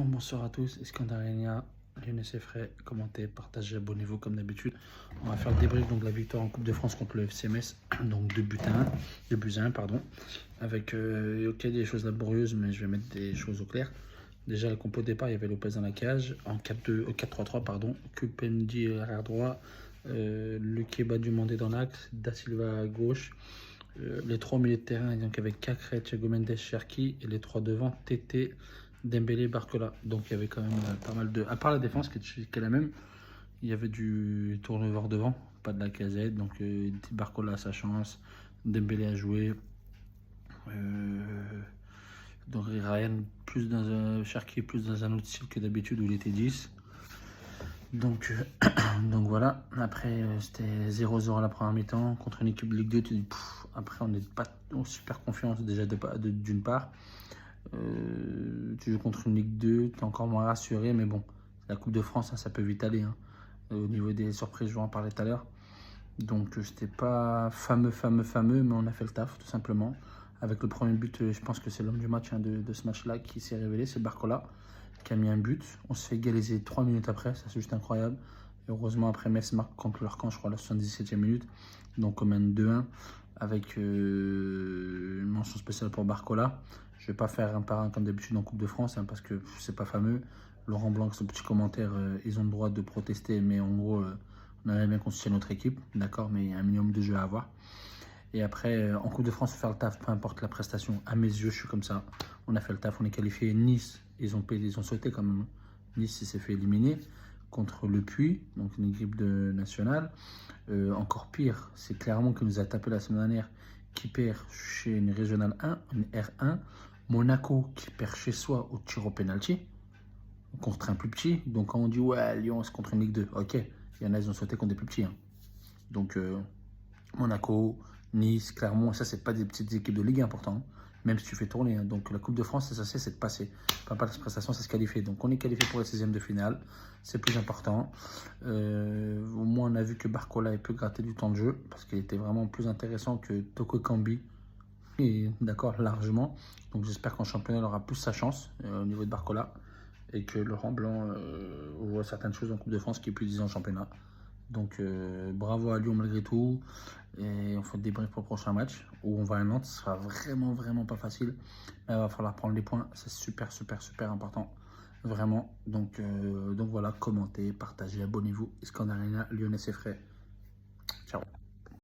Bonsoir à tous, Iskandarenia, Lionel Seffray, commentez, partagez, abonnez-vous comme d'habitude. On va faire le débrief donc, de la victoire en Coupe de France contre le FCMS, donc 2 buts à 1, pardon. Avec des choses laborieuses, mais je vais mettre des choses au clair. Déjà, le compo de départ, il y avait Lopez dans la cage, en 4-3-3, pardon, Kupendi arrière droit, Lukeba Dumandé dans l'axe, Da Silva à gauche. Les trois milieux de terrain, donc avec Cacré, Thiago Mendes, Cherki, et les trois devant, Tété, Dembélé, Barcola. Donc il y avait quand même pas mal de... À part la défense qui est la même, il y avait du turnover devant, pas de la casette. Donc Barcola a sa chance, Dembélé a joué. Donc Ryan plus dans un... Cherki plus dans un autre style que d'habitude où il était 10. Donc voilà, après c'était 0-0 à la première mi-temps contre une équipe de Ligue 2, tu dis, après on n'est pas super confiant déjà d'une part. Tu joues contre une Ligue 2, tu es encore moins rassuré, mais bon, la Coupe de France, ça peut vite aller. Hein, au niveau des surprises, je vais en parler tout à l'heure. Donc c'était pas fameux, mais on a fait le taf, tout simplement. Avec le premier but, je pense que c'est l'homme du match de ce match-là qui s'est révélé, c'est Barcola, qui a mis un but. On se fait égaliser 3 minutes après, ça c'est juste incroyable. Et heureusement, après, Metz marque contre leur camp, je crois, à la 77e minute. Donc on mène 2-1 avec une mention spéciale pour Barcola. Je ne vais pas faire un par un comme d'habitude en Coupe de France, hein, parce que c'est pas fameux. Laurent Blanc, son petit commentaire, ils ont le droit de protester, mais en gros, on aimerait bien constituer notre équipe, d'accord, mais il y a un minimum de jeux à avoir. Et après, en Coupe de France, il faut faire le taf, peu importe la prestation. À mes yeux, je suis comme ça. On a fait le taf, on est qualifié. Nice, ils ont sauté quand même. Nice s'est fait éliminer contre Le Puy, donc une équipe nationale. Encore pire, c'est clairement qui nous a tapé la semaine dernière, qui perd chez une régionale 1, une R1. Monaco qui perd chez soi au tir au penalty contre un plus petit. Donc quand on dit ouais, Lyon c'est contre une Ligue 2, ok, il y en a ils ont sauté contre des plus petits. Hein. Donc Monaco, Nice, Clermont, ça c'est pas des petites équipes de Ligue important, même si tu fais tourner. Hein. Donc la Coupe de France, c'est de passer. Pas la prestation, c'est se qualifier. Donc on est qualifié pour les 16e de finale, c'est plus important. Au moins on a vu que Barcola ait pu gratter du temps de jeu, parce qu'il était vraiment plus intéressant que Toko Kambi. Et d'accord, largement. Donc j'espère qu'en championnat, il aura plus sa chance au niveau de Barcola. Et que Laurent Blanc voit certaines choses en Coupe de France qui est plus 10 en championnat. Donc bravo à Lyon malgré tout. Et on fait le débrief pour le prochain match où on va à Nantes. Ce sera vraiment pas facile. Mais il va falloir prendre les points. C'est super important. Vraiment. Donc voilà, commentez, partagez, abonnez-vous. Iskandarenia, Lionel Seffray.